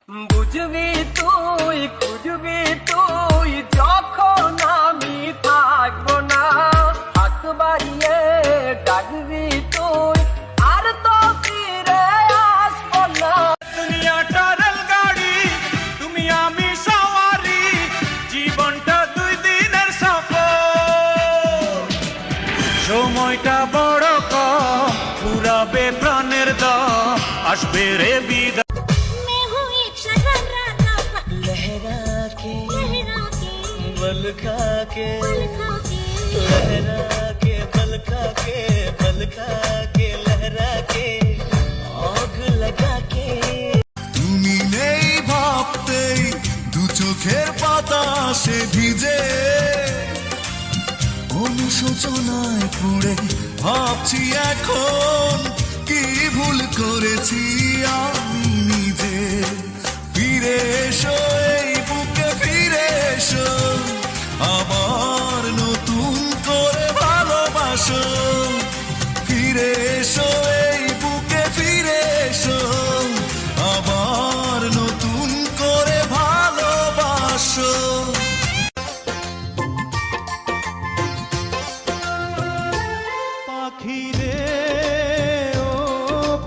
বুঝবি তুই খুঁজবি তুই যখন আমি থাকবো না, হাত বাড়িয়ে ডাকবি তুই আর তো ফিরে আসবো না। দুনিয়াটা রেলগাড়ি, তুমি আমি সওয়ারি, জীবনটা 2 দিনের সফর। সময়টা বড় কম, পুরাবে প্রাণের দম, আসবে রে বিদায়। बल खा के लहरा के बल खा के बल खा के लहरा के आग लगा के তুমি নেই ভাবতেই দু চোখের পাতা সে ভিজে অনুশোচনায় পড়ে ভাবছি এখন কি ভুল করেছি আমি নিজে। ফিরে এসো এই বুকে ফিরে এসো, আবার নতুন করে ভালোবাসো। ফিরে এসো এই বুকে ফিরে এসো, আবার নতুন করে ভালোবাসো। পাখি রে ও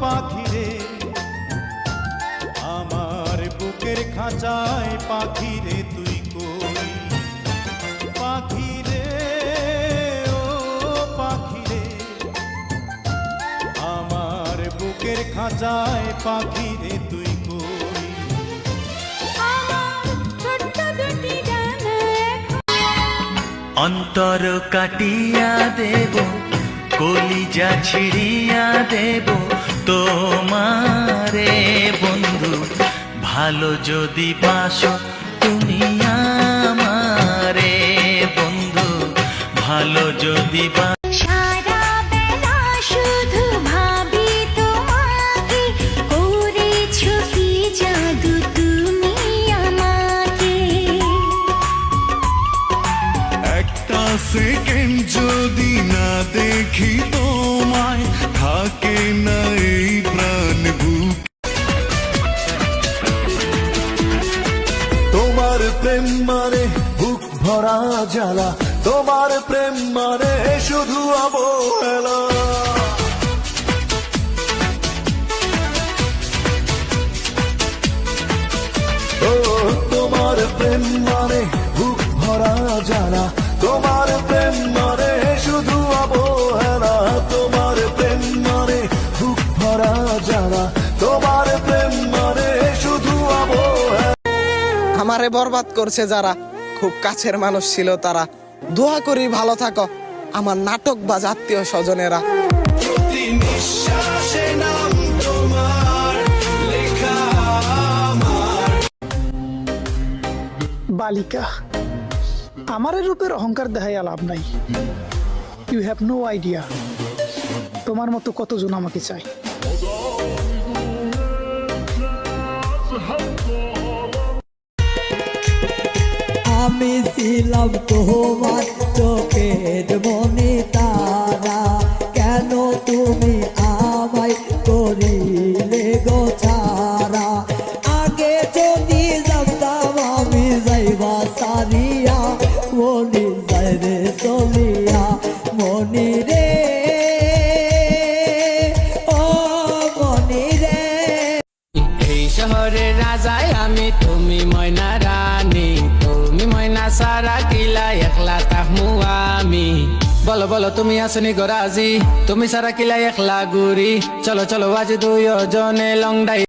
পাখি রে, আমার বুকের খাঁচায় পাখি রে তুই কই। পাখি রে ও পাখি রে, আমার বুকের খাঁচায় পাখি রে তুই কই। অন্তর কাটিয়া দেব, কলিজা ছিড়িয়া দেব তোমারে বন্ধু, ভালো যদি বাসো তুমি আমারে বন্ধু, ভালো যদি সারা বেলা শুধু ভাবি তোমাকে, করেছো কি জাদু তুমি আমাকে। একটা সেকেন্ড যদি না দেখি তোমায়, থাকে না এই প্রাণ বুক। তোমার প্রেম মানে বুক ভরা জ্বালা, তোমার প্রেম মানে শুধু অবহেলা। ও তোমার প্রেম মানে বুক ভরা জ্বালা, তোমার প্রেম মানে শুধু অবহেলা। তোমার প্রেম মানে বুক ভরা জ্বালা, তোমার প্রেম মানে শুধু অবহেলা। আমারে বরবাদ করছে যারা, খুব কাছের মানুষ ছিল তারা। দোয়া করি ভালো থাকো আমার নাটক বা আত্মীয় স্বজনেরা। প্রতি নিঃশ্বাসে নাম তোমার লেখা আমার। বালিকা, আমার রূপের অহংকার দেখাইয়া লাভ নাই। ইউ হ্যাভ নো আইডিয়া তোমার মতো কতজন আমাকে চাই। আমি ছিলাম তোমার চোখের মনে তারা, কেন তুমি আমায় করিলে গো ছাড়া। আগে যদি জানতাম আমি যাইবা সারিয়া, মনি যায় রে চলিয়া মনি রে ও মনি রে। এই শহরের রাজায় আমি, তুমি ময়না রানী, তুমি ময়না সারা কিলা একলা তাহমু আমি। বলো বলো তুমি আসনি গো রাজি, তুমি সারা কিলা একলা গুরি। চলো চলো আজ 2 জনে লং ডাই।